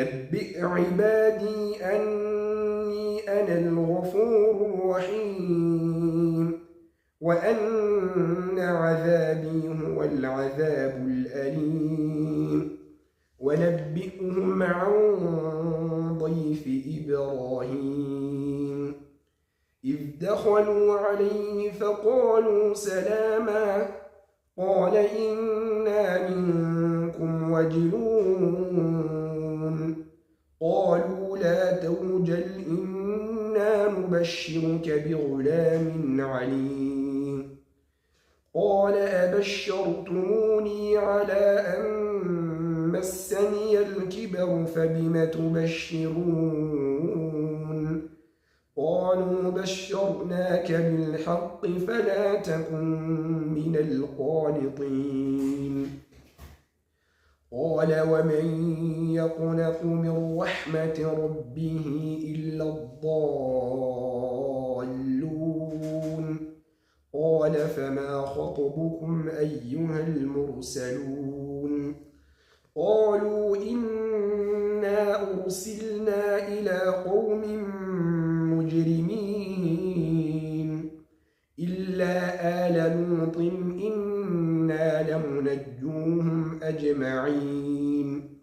نبئ عبادي أني أنا الغفور الرحيم وأن عذابي هو العذاب الأليم ونبئهم عن ضيف إبراهيم إذ دخلوا عليه فقالوا سلاما قال إنا منكم وجلون قالوا لا توجل إنا نبشرك بغلام عليم قال أبشرتموني على أن مسني الكبر فبم تبشرون قالوا بشرناك بالحق فلا تكن من القانطين قال ومن يقنط من رحمة ربه إلا الضالون قال فما خطبكم أيها المرسلون قالوا إنا أرسلنا إلى قوم مجرمين إلا آل لوط إنا لمنجوهم أجمعين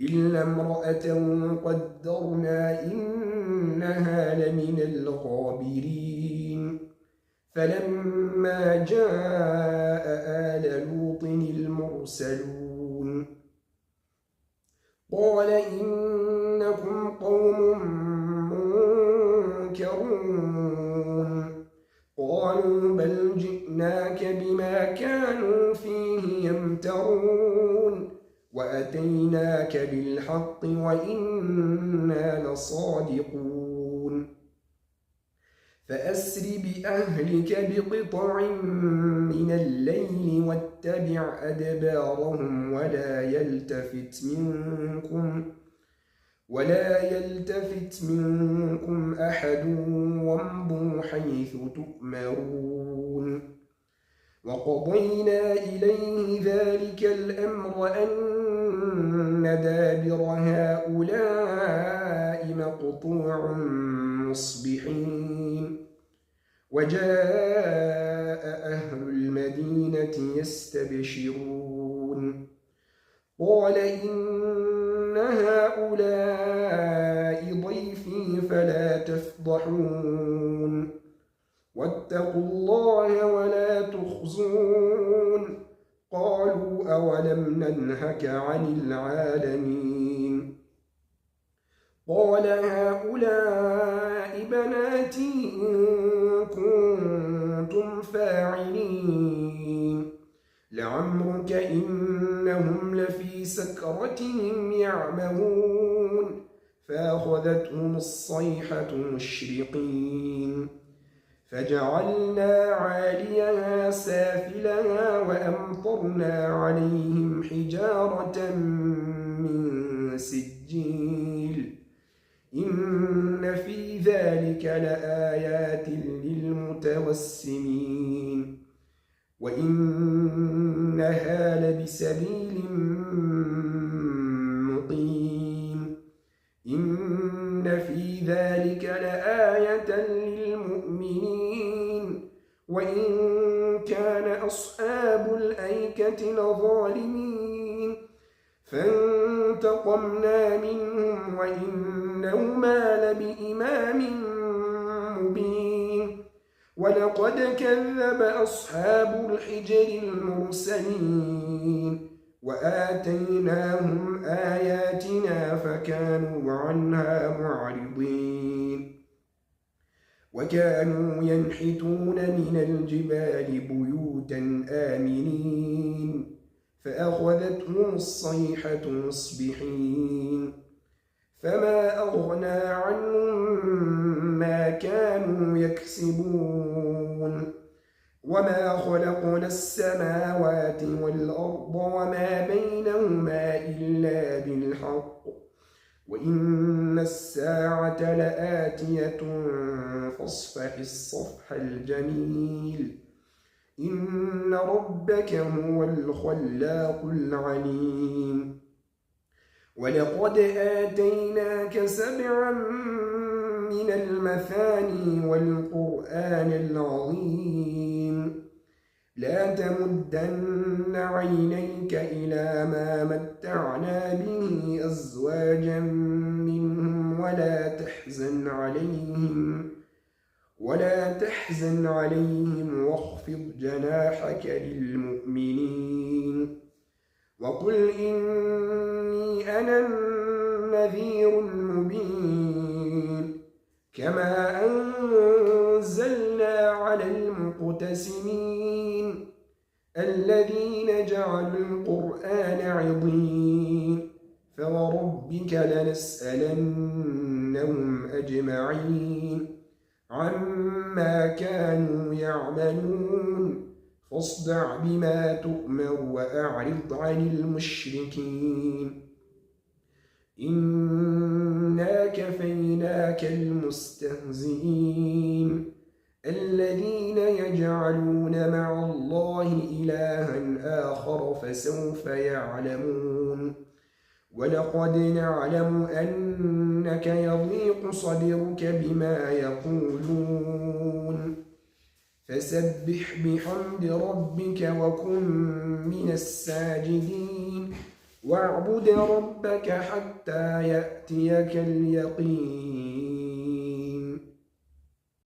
إلا امرأته قدرنا إنها لمن الغابرين فلما جاء آل لوط المرسلون قال إنكم قوم منكرون قالوا بل جئناك بما كانوا فيه يمترون وأتيناك بالحق وإنا لصادقون فأسر بأهلك بقطع من الليل واتبع أدبارهم ولا يلتفت منكم أحد وامضوا حيث تؤمرون وقضينا إليه ذلك الأمر أن دابر هؤلاء مقطوع مصبحين وجاء أهل المدينة يستبشرون قال إن هؤلاء ضيفي فلا تفضحون واتقوا الله ولا تخزون قالوا أولم ننهك عن العالمين قال هؤلاء بناتي إن كنتم فاعلين لعمرك إنهم لفي سكرتهم يعمهون فأخذتهم الصيحة مشرقين فجعلنا عاليها سافلها وأمطرنا عليهم حجارة من سجيل إن في ذلك لآيات للمتوسمين وإنها لبسبيل مقيم إن في ذلك لآية للمؤمنين وإن كان أصحاب الأيكة لظالمين فانتقمنا منهم وإنهما لبإمام مبين ولقد كذب أصحاب الحجر المرسلين وآتيناهم آياتنا فكانوا عنها معرضين وكانوا ينحتون من الجبال بيوتا آمنين فأخذتهم الصيحة مصبحين فما أغنى عنهم ما كانوا يكسبون وما خلقنا السماوات والأرض وما بينهما إلا بالحق وإن الساعة لآتية فاصفح الصفح الجميل إن ربك هو الخلاق العليم ولقد آتيناك 7 من المثاني والقرآن العظيم لا تمدن عينيك إلى ما متعنا به أزواجا منهم ولا تحزن عليهم واخفض جناحك للمؤمنين وقل إني أنا النذير المبين كما أنزلنا على المقتسمين الذين جعلوا القرآن عضين فوربك لنسألنهم أجمعين عما كانوا يعملون فاصدع بما تؤمر وأعرض عن المشركين إنا كفيناك المستهزئين الذين يجعلون مع الله إلها آخر فسوف يعلمون ولقد نعلم أنك يضيق صدرك بما يقولون فسبح بحمد ربك وكن من الساجدين واعبد ربك حتى يأتيك اليقين